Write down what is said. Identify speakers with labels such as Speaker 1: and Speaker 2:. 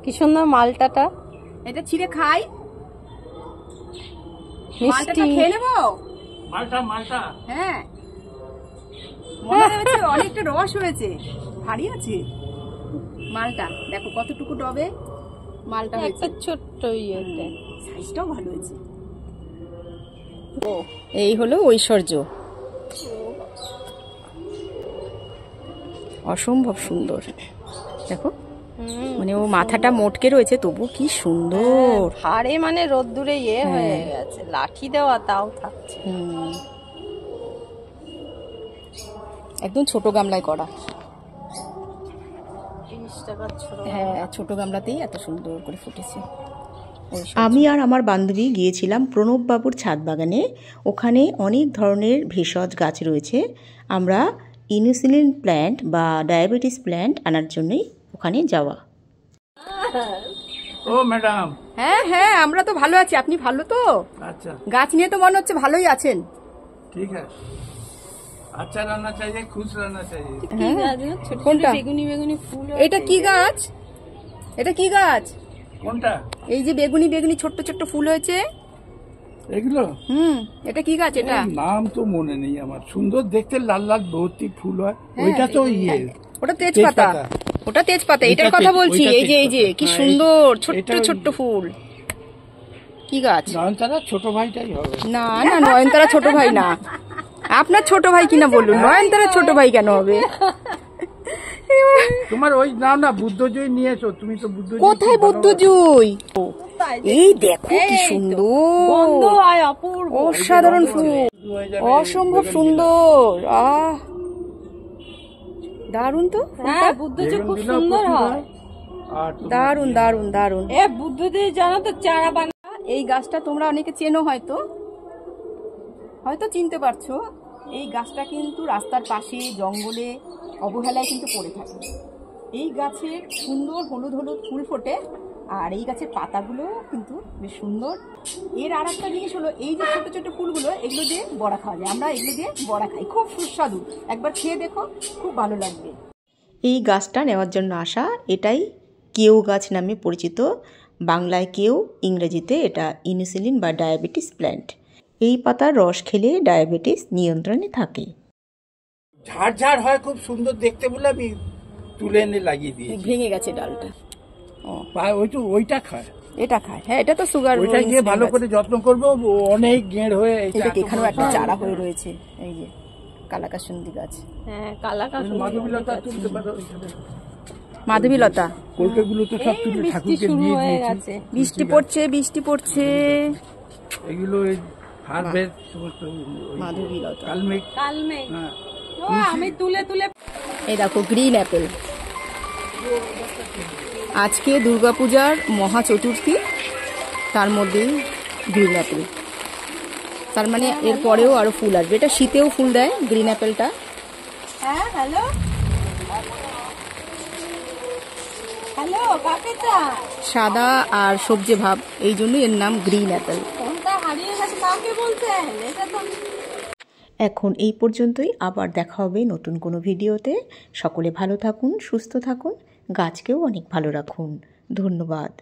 Speaker 1: কি সুন্দর মালটাটা,
Speaker 2: এটা ছিঁড়ে খাই,
Speaker 1: মিষ্টি।
Speaker 2: খেয়ে নেবো।
Speaker 3: মালটা মালটা,
Speaker 2: হ্যাঁ মনে হচ্ছে অনেকটা রস হয়েছে, ভারী আছে মালটা। দেখো কতটুকু টবে মালটা হয়েছে,
Speaker 1: একটা ছোট্ট ইয়েতে
Speaker 2: সাইজটাও ভালো হয়েছে।
Speaker 1: এই হলো ঐশ্বর্য,
Speaker 2: অসম্ভব সুন্দর। দেখো মানে ও মাথাটা মোটকে রয়েছে তবু কি সুন্দর।
Speaker 1: হাড়ে মানে রোদ্দুরে হয়ে গেছে, লাঠি দেওয়া তাও থাকছে।
Speaker 2: একদম ছোট গামলায় করা।
Speaker 1: 30 টাকার ছোট।
Speaker 2: হ্যাঁ, ছোট গামলাতেই এত সুন্দর করে ফুটেছে।
Speaker 4: আমি আর আমার বান্ধবী গিয়েছিলাম প্রণববাবুর ছাদ বাগানে। ওখানে অনেক ধরনের ভেষজ গাছ রয়েছে। আমরা ইনসুলিন প্ল্যান্ট বা ডায়াবেটিস প্ল্যান্ট আনার জন্যই ওখানে যাওয়া।
Speaker 3: ও ম্যাডাম।
Speaker 2: হ্যাঁ হ্যাঁ, আমরা তো ভালো আছি, আপনি ভালো তো?
Speaker 3: আচ্ছা,
Speaker 2: গাছ নিয়ে তো মনে হচ্ছে ভালোই আছেন।
Speaker 3: ঠিক আছে। अच्छा रहना चाहिए, खुश रहना चाहिए।
Speaker 2: কোনটা?
Speaker 1: বেগুনি বেগুনি ফুল।
Speaker 2: এটা কি গাছ? এটা কি গাছ?
Speaker 3: কোনটা?
Speaker 2: এই যে বেগুনি বেগুনি ছোট্ট ছোট্ট ফুল হয়েছে
Speaker 3: এগুলো?
Speaker 2: এটা কি গাছ? এটা
Speaker 3: নাম তো মনে নেই আমার। সুন্দর দেখতে, লাল লাল ভর্তি ফুল হয়। ওইটা তো ইয়ে,
Speaker 2: ওটা তেজপাতা। ওটা তেজপাতা, এটার কথা বলছি। এই যে এই যে কি সুন্দর ছোট্ট ছোট্ট ফুল। কি গাছ?
Speaker 3: নয়নতারা ছোট ভাইটাই হবে।
Speaker 2: না না, নয়নতারা ছোট ভাই না। আপনার ছোট ভাই কিনা বলুন, নয়নতারা ছোট ভাই কেন হবে?
Speaker 3: তোমার ওই নাম না বুদ্ধজয়ী নিয়েছো তুমি তো। বুদ্ধজয়ী
Speaker 2: কোথায় বুদ্ধজয়ী? এই দেখো কি সুন্দর,
Speaker 1: অপূর্ব,
Speaker 2: অসাধারণ ফুল, অসম্ভব সুন্দর। দারুন তো।
Speaker 1: হ্যাঁ বুদ্ধদেব খুব সুন্দর হয়,
Speaker 2: দারুন দারুন দারুন।
Speaker 1: বুদ্ধদেব জানো তো চারা বাগান।
Speaker 2: এই গাছটা তোমরা অনেকে চেনো, হয়তো হয়তো চিনতে পারছো। এই গাছটা কিন্তু রাস্তার পাশে জঙ্গলে অবহেলায় কিন্তু পড়ে থাকে। এই গাছের সুন্দর হলুদ হলুদ ফুল ফোটে, আর এই গাছের পাতাগুলো কিন্তু বেশ সুন্দর। এর আর একটা জিনিস হলো, এই যে ছোট ছোট ফুলগুলো, এগুলো দিয়ে বড়া খাওয়া যায়। আমরা এগুলো দিয়ে বড়া খাই, খুব সুস্বাদু। একবার খেয়ে দেখো, খুব ভালো লাগবে।
Speaker 4: এই গাছটা নেওয়ার জন্য আসা। এটাই কেউ গাছ নামে পরিচিত। বাংলায় কেউ, ইংরেজিতে এটা ইনসুলিন বা ডায়াবেটিস প্ল্যান্ট। এই পাতার রস খেলে ডায়াবেটিস নিয়ন্ত্রণে থাকে।
Speaker 3: ঝাড় ঝাড় হয়, খুব সুন্দর দেখতে বলে আমি তুলে এনে লাগিয়ে দিই।
Speaker 2: ভেঙে গেছে ডালটা।
Speaker 3: ওইটা খায়,
Speaker 2: এটা খায়। হ্যাঁ, এটা তো সুগার।
Speaker 3: ওইটা গিয়ে ভালো করে যত্ন করবো, অনেক গেঁড় হয়ে।
Speaker 2: এখানেও একটা চারা হয়ে রয়েছে, এই যে কালাকাসুন্দি গাছ।
Speaker 1: হ্যাঁ কালাকাসুন্দি।
Speaker 3: মাধবীলতা তুলতে পারো।
Speaker 2: মাধবীলতা।
Speaker 3: কলকাগুলো তো সব তুলে ঠাকুরকে দিয়ে দিয়েছি।
Speaker 2: বৃষ্টি পড়ছে, বৃষ্টি পড়ছে।
Speaker 3: এগুলো হারভেস্ট সমস্ত
Speaker 2: মাধবীলতা,
Speaker 3: কালমেঘ।
Speaker 1: হ্যাঁ আমি তুলে তুলে।
Speaker 2: এই দেখো গ্রিন অ্যাপেল। আজকে দুর্গাপূজার মহা চতুর্থী, তার মধ্যেই গ্রিন অ্যাপেল। তার মানে এর পরেও আরো ফুল আসবে। এটা শীতেও ফুল দেয় গ্রিন অ্যাপেলটা।
Speaker 1: হ্যাঁ হ্যালো হ্যালো, কাকে চা?
Speaker 2: সাদা আর সবজি ভাব, এই জন্যই এর নাম গ্রিন অ্যাপেল।
Speaker 1: কোনটা হারিয়ে গেছে কাকে বলছেন? এটা তো
Speaker 4: এখন এই পর্যন্তই। আবার দেখা হবে নতুন কোনো ভিডিওতে। সকলে ভালো থাকুন, সুস্থ থাকুন, গাছকেও অনেক ভালো রাখুন। ধন্যবাদ।